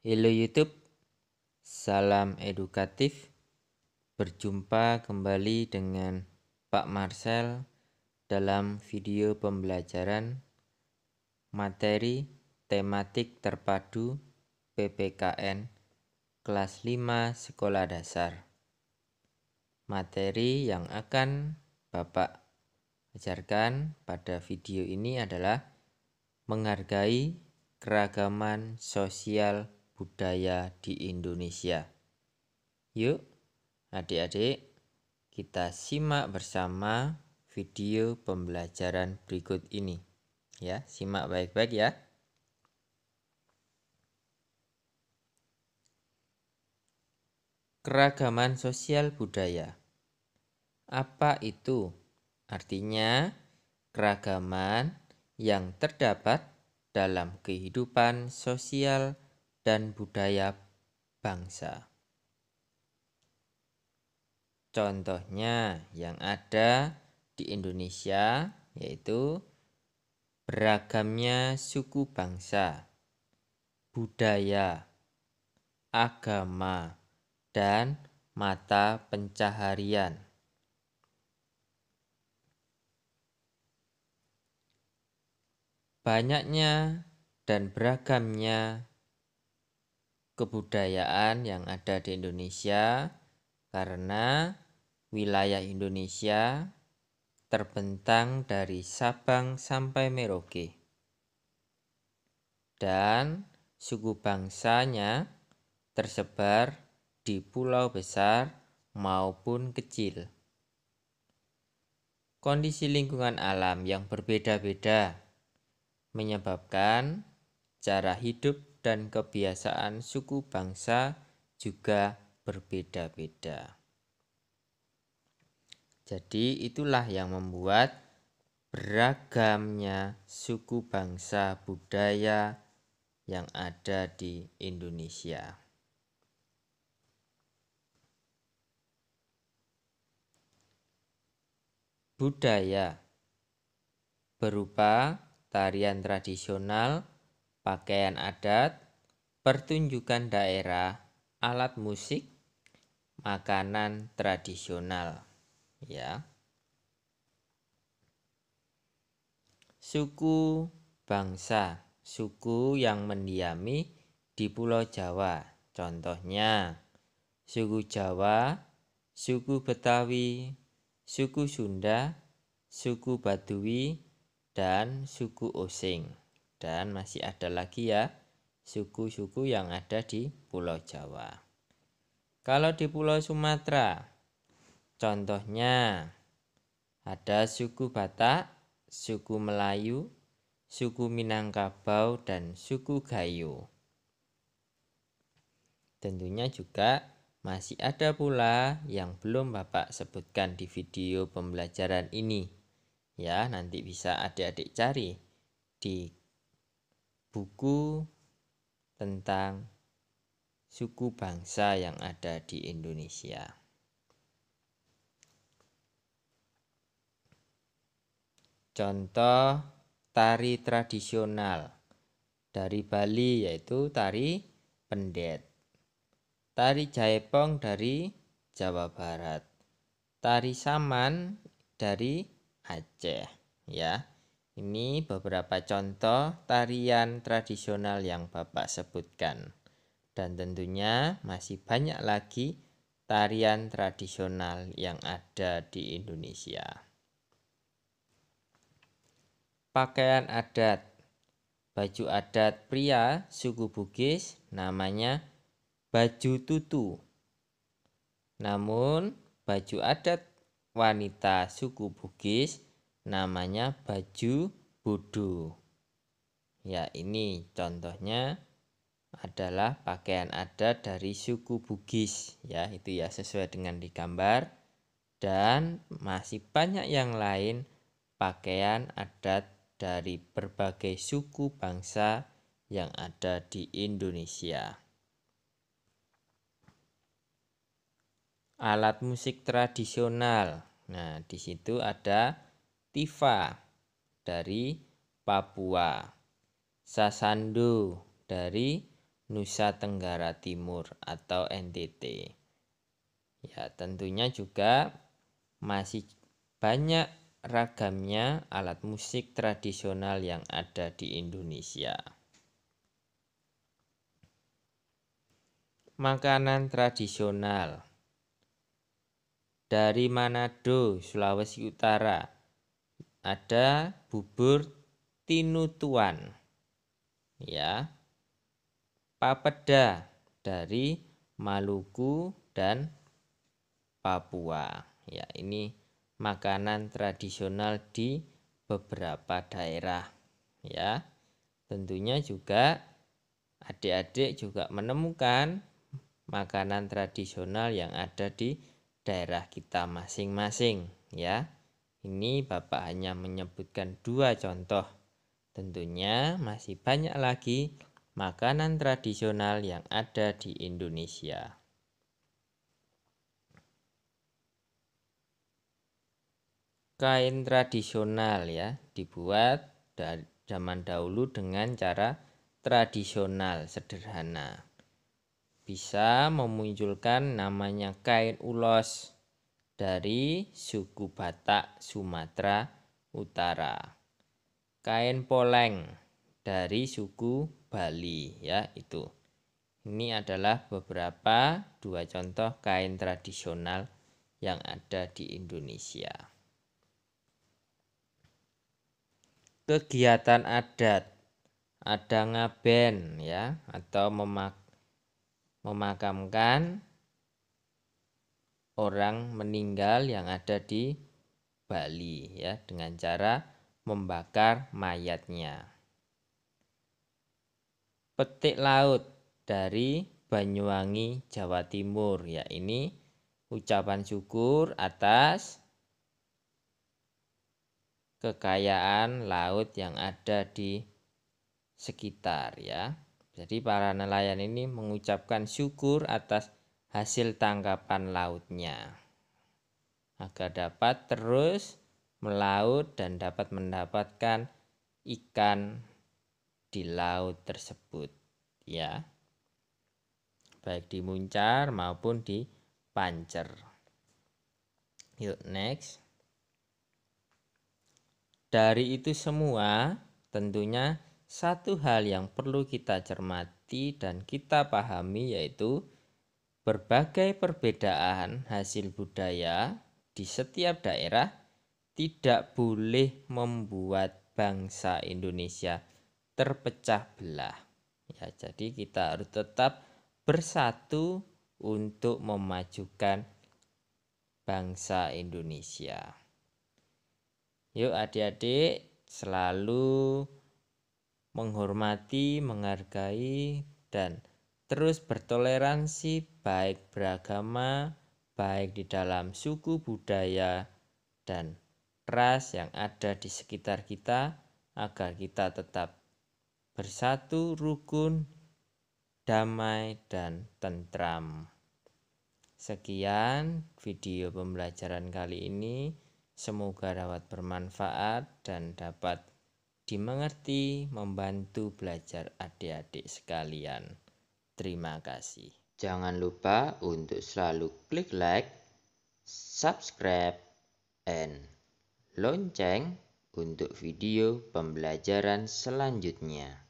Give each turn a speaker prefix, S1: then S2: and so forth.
S1: Halo YouTube, salam edukatif. Berjumpa kembali dengan Pak Marcel dalam video pembelajaran materi tematik terpadu PPKN kelas 5 sekolah dasar. Materi yang akan Bapak ajarkan pada video ini adalah menghargai keragaman sosial budaya di Indonesia. Yuk, adik-adik, kita simak bersama video pembelajaran berikut ini. Ya, simak baik-baik ya. Keragaman sosial budaya. Apa itu? Artinya, keragaman yang terdapat dalam kehidupan sosial dan budaya bangsa. Contohnya yang ada di Indonesia yaitu beragamnya suku bangsa, budaya, agama, dan mata pencaharian. Banyaknya dan beragamnya kebudayaan yang ada di Indonesia karena wilayah Indonesia terbentang dari Sabang sampai Merauke. Dan suku bangsanya tersebar di pulau besar maupun kecil. Kondisi lingkungan alam yang berbeda-beda menyebabkan cara hidup dan kebiasaan suku bangsa juga berbeda-beda. Jadi itulah yang membuat beragamnya suku bangsa budaya yang ada di Indonesia. Budaya berupa tarian tradisional, pakaian adat, pertunjukan daerah, alat musik, makanan tradisional. Ya. Suku bangsa, suku yang mendiami di Pulau Jawa. Contohnya, suku Jawa, suku Betawi, suku Sunda, suku Baduy, dan suku Osing. Dan masih ada lagi ya, suku-suku yang ada di Pulau Jawa. Kalau di Pulau Sumatera, contohnya ada suku Batak, suku Melayu, suku Minangkabau, dan suku Gayo. Tentunya juga masih ada pula yang belum Bapak sebutkan di video pembelajaran ini. Ya, nanti bisa adik-adik cari di buku tentang suku bangsa yang ada di Indonesia. Contoh tari tradisional dari Bali yaitu tari pendet. Tari jaipong dari Jawa Barat. Tari saman dari Aceh. Ya, ini beberapa contoh tarian tradisional yang Bapak sebutkan. Dan tentunya masih banyak lagi tarian tradisional yang ada di Indonesia. Pakaian adat. Baju adat pria suku Bugis namanya baju tutu. Namun baju adat wanita suku Bugis namanya baju bodo. Ya, ini contohnya adalah pakaian adat dari suku Bugis. Ya, itu ya sesuai dengan di gambar. Dan masih banyak yang lain pakaian adat dari berbagai suku bangsa yang ada di Indonesia. Alat musik tradisional. Nah, di situ ada tifa dari Papua, sasando dari Nusa Tenggara Timur atau NTT. Ya, tentunya juga masih banyak ragamnya alat musik tradisional yang ada di Indonesia. Makanan tradisional dari Manado, Sulawesi Utara, ada bubur tinutuan, ya, papeda dari Maluku dan Papua. Ya, ini makanan tradisional di beberapa daerah, ya. Tentunya juga adik-adik juga menemukan makanan tradisional yang ada di daerah kita masing-masing, ya. Ini Bapak hanya menyebutkan 2 contoh. Tentunya masih banyak lagi makanan tradisional yang ada di Indonesia. Kain tradisional, ya, dibuat dari zaman dahulu dengan cara tradisional sederhana. Bisa memunculkan namanya kain ulos dari suku Batak Sumatera Utara. Kain poleng dari suku Bali, ya, itu. Ini adalah beberapa 2 contoh kain tradisional yang ada di Indonesia. Kegiatan adat, ada ngaben, ya, atau memakamkan orang meninggal yang ada di Bali, ya, dengan cara membakar mayatnya. Petik laut dari Banyuwangi, Jawa Timur, ya, ini ucapan syukur atas kekayaan laut yang ada di sekitar, ya. Jadi para nelayan ini mengucapkan syukur atas hasil tangkapan lautnya agar dapat terus melaut dan dapat mendapatkan ikan di laut tersebut, ya, baik di muncar maupun di pancer. Yuk, next. Dari itu semua, tentunya satu hal yang perlu kita cermati dan kita pahami, yaitu berbagai perbedaan hasil budaya di setiap daerah tidak boleh membuat bangsa Indonesia terpecah belah. Ya, jadi kita harus tetap bersatu untuk memajukan bangsa Indonesia. Yuk adik-adik selalu menghormati, menghargai, dan terus bertoleransi baik beragama, baik di dalam suku budaya dan ras yang ada di sekitar kita, agar kita tetap bersatu, rukun, damai, dan tentram. Sekian video pembelajaran kali ini. Semoga dapat bermanfaat dan dapat dimengerti, membantu belajar adik-adik sekalian. Terima kasih. Jangan lupa untuk selalu klik like, subscribe, and lonceng untuk video pembelajaran selanjutnya.